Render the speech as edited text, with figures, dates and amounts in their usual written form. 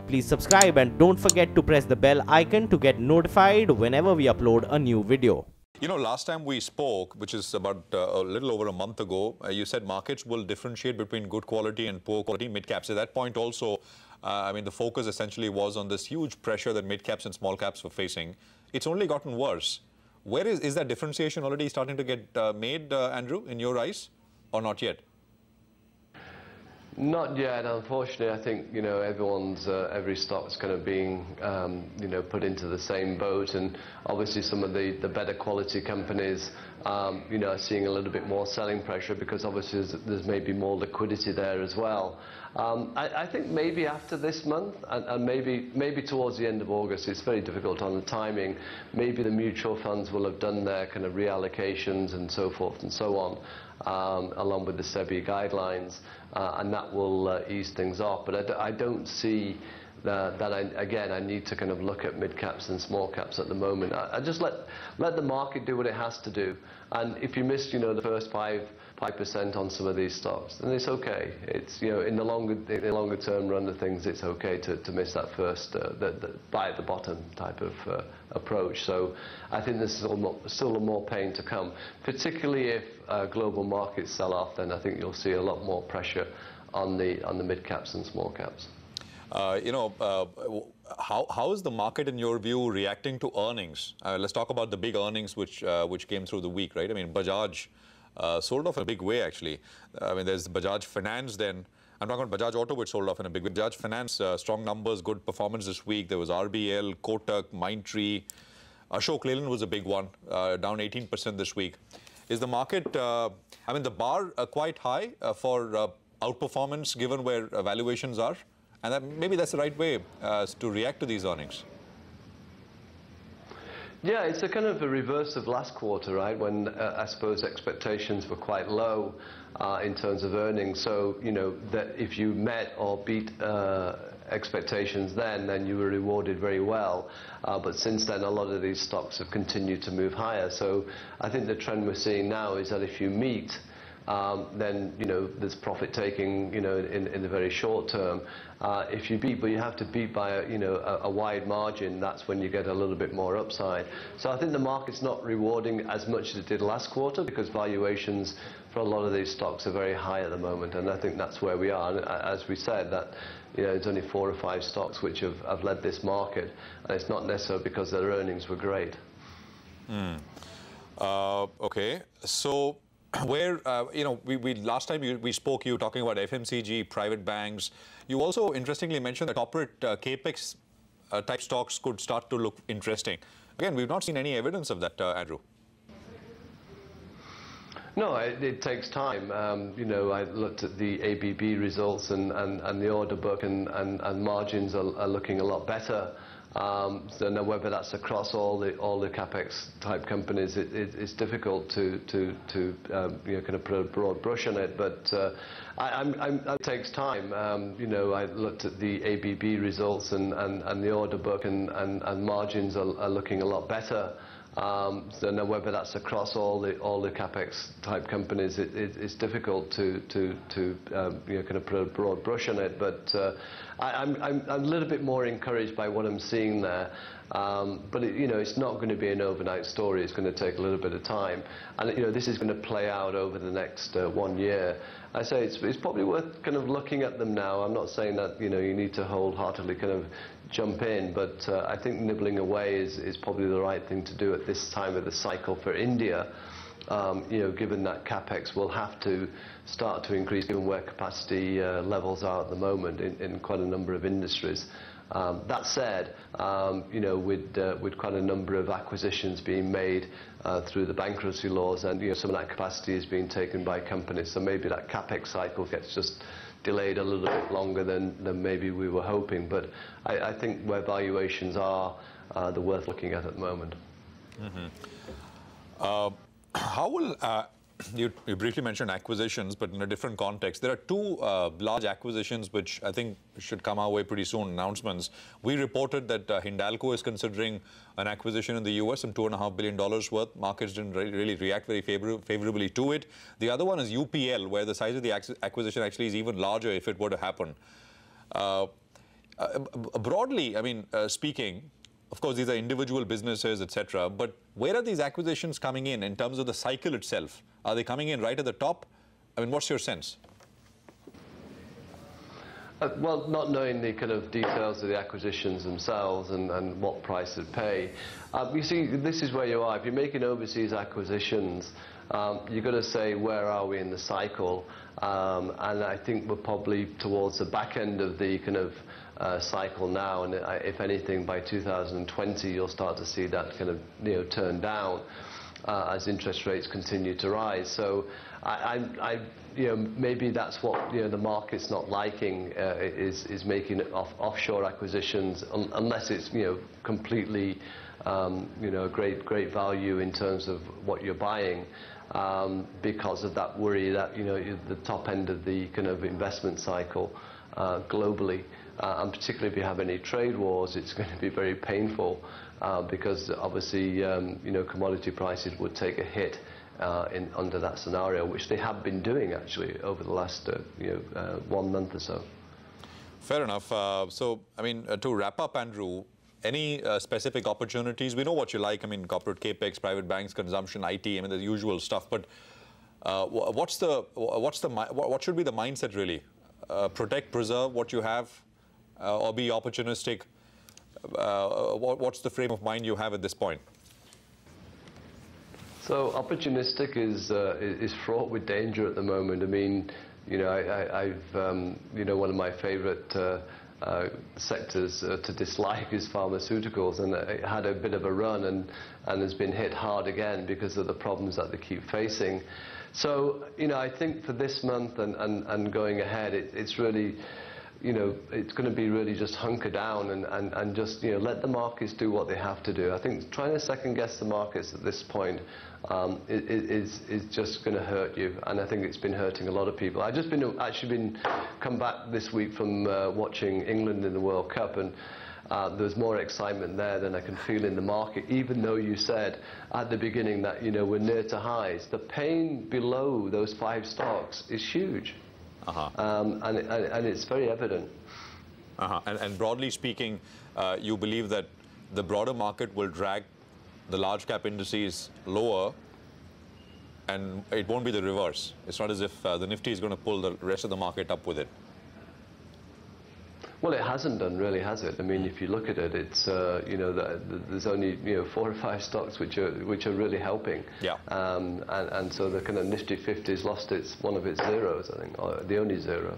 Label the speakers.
Speaker 1: Please subscribe and don't forget to press the bell icon to get notified whenever we upload a new video.
Speaker 2: You know, last time we spoke, which is about a little over a month ago, you said markets will differentiate between good quality and poor quality mid-caps. At that point also, I mean, the focus essentially was on this huge pressure that mid-caps and small caps were facing. It's only gotten worse. Where is that differentiation already starting to get made, Andrew, in your eyes, or not yet?
Speaker 3: Not yet, unfortunately. I think, you know, every stock's kind of being, you know, put into the same boat, and obviously some of the better quality companies, you know, are seeing a little bit more selling pressure because obviously there's maybe more liquidity there as well. I think maybe after this month and maybe towards the end of August, it's very difficult on the timing. Maybe the mutual funds will have done their kind of reallocations and so forth and so on, along with the SEBI guidelines, and that will ease things off. But I don't see that I need to kind of look at mid-caps and small caps at the moment. I just let the market do what it has to do. And if you missed, you know, the first 5% on some of these stocks, then it's okay. It's, you know, in the longer term run of things, it's okay to miss that first the buy at the bottom type of approach. So I think there's still more pain to come, particularly if global markets sell off. Then I think you'll see a lot more pressure on the mid-caps and small caps.
Speaker 2: You know, how is the market, in your view, reacting to earnings? Let's talk about the big earnings which came through the week, right? I mean, Bajaj sold off in a big way, actually. I mean, there's Bajaj Finance then. I'm talking about Bajaj Auto, which sold off in a big way. Bajaj Finance, strong numbers, good performance this week. There was RBL, Kotak, Mindtree. Ashok Leyland was a big one, down 18% this week. Is the market, I mean, the bar quite high for outperformance given where valuations are? And maybe that's the right way to react to these earnings.
Speaker 3: Yeah, it's a kind of a reverse of last quarter, right, when I suppose expectations were quite low in terms of earnings. So, you know, that if you met or beat expectations then you were rewarded very well. But since then, a lot of these stocks have continued to move higher. So I think the trend we're seeing now is that if you meet, then, you know, there's profit taking, you know, in the very short term. If you beat, but you have to beat by a wide margin, that's when you get a little bit more upside. So I think the market's not rewarding as much as it did last quarter because valuations for a lot of these stocks are very high at the moment, and I think that's where we are. And as we said, that, you know, there's only 4 or 5 stocks which have led this market, and it's not necessarily because their earnings were great.
Speaker 2: Okay, so where, you know, last time we spoke, you were talking about FMCG, private banks. You also interestingly mentioned that corporate capex type stocks could start to look interesting. Again, we've not seen any evidence of that, Andrew.
Speaker 3: No, it takes time. You know, I looked at the ABB results and the order book, and margins are looking a lot better. So now whether that's across all the capex type companies, it's difficult to you know, kind of put a broad brush on it. But it takes time. You know, I looked at the ABB results and the order book, and margins are looking a lot better. So now whether that's across all the capex type companies, it's difficult to you know, kind of put a broad brush on it. But I'm a little bit more encouraged by what I'm seeing there. But you know, it's not going to be an overnight story. It's going to take a little bit of time, and you know, this is going to play out over the next 1 year. I say it's probably worth kind of looking at them now. I'm not saying that, you know, you need to wholeheartedly kind of jump in, but I think nibbling away is probably the right thing to do at this time of the cycle for India. You know, given that capex will have to start to increase, given where capacity levels are at the moment in quite a number of industries. That said, you know, with quite a number of acquisitions being made through the bankruptcy laws, and you know, some of that capacity is being taken by companies, so maybe that capex cycle gets just delayed a little bit longer than maybe we were hoping. But I think where valuations are, they're worth looking at the moment.
Speaker 2: How will you briefly mentioned acquisitions, but in a different context. There are 2 large acquisitions which I think should come our way pretty soon, announcements. We reported that Hindalco is considering an acquisition in the US, some $2.5 billion worth. Markets didn't really react very favorably to it. The other one is UPL, where the size of the acquisition actually is even larger if it were to happen. Broadly, I mean, speaking, of course, these are individual businesses, etc. But where are these acquisitions coming in terms of the cycle itself? Are they coming in right at the top? I mean, what's your sense?
Speaker 3: Well, not knowing the kind of details of the acquisitions themselves and what price they'd pay, you see, this is where you are. If you're making overseas acquisitions, you've got to say, where are we in the cycle? And I think we're probably towards the back end of the kind of cycle now, and if anything, by 2020, you'll start to see that kind of turn down as interest rates continue to rise. So maybe that's what the market's not liking, is making offshore acquisitions, unless it's completely great value in terms of what you're buying, because of that worry that the top end of the kind of investment cycle globally, and particularly if you have any trade wars, it's going to be very painful, because obviously commodity prices would take a hit under that scenario, which they have been doing actually over the last 1 month or so.
Speaker 2: Fair enough. So, I mean, to wrap up, Andrew, any specific opportunities? We know what you like. I mean, corporate capex, private banks, consumption, IT. I mean, the usual stuff. But what should be the mindset really? Protect, preserve what you have, or be opportunistic? What's the frame of mind you have at this point?
Speaker 3: So opportunistic is fraught with danger at the moment. I mean, I've one of my favourite sectors to dislike is pharmaceuticals, and it had a bit of a run and has been hit hard again because of the problems that they keep facing. So I think for this month and going ahead, it's really, it's going to be really just hunker down and just let the markets do what they have to do. I think trying to second guess the markets at this point is just going to hurt you, and I think it's been hurting a lot of people. I've just been come back this week from watching England in the World Cup, and there's more excitement there than I can feel in the market, even though you said at the beginning that we're near to highs. The pain below those 5 stocks is huge. And it's very evident.
Speaker 2: And broadly speaking, you believe that the broader market will drag the large cap indices lower, and it won't be the reverse. It's not as if the Nifty is going to pull the rest of the market up with it.
Speaker 3: Well, it hasn't done, really, has it? I mean, if you look at it, it's there's only 4 or 5 stocks which are really helping. Yeah. And so the kind of Nifty 50's lost one of its zeros, I think, or the only zero.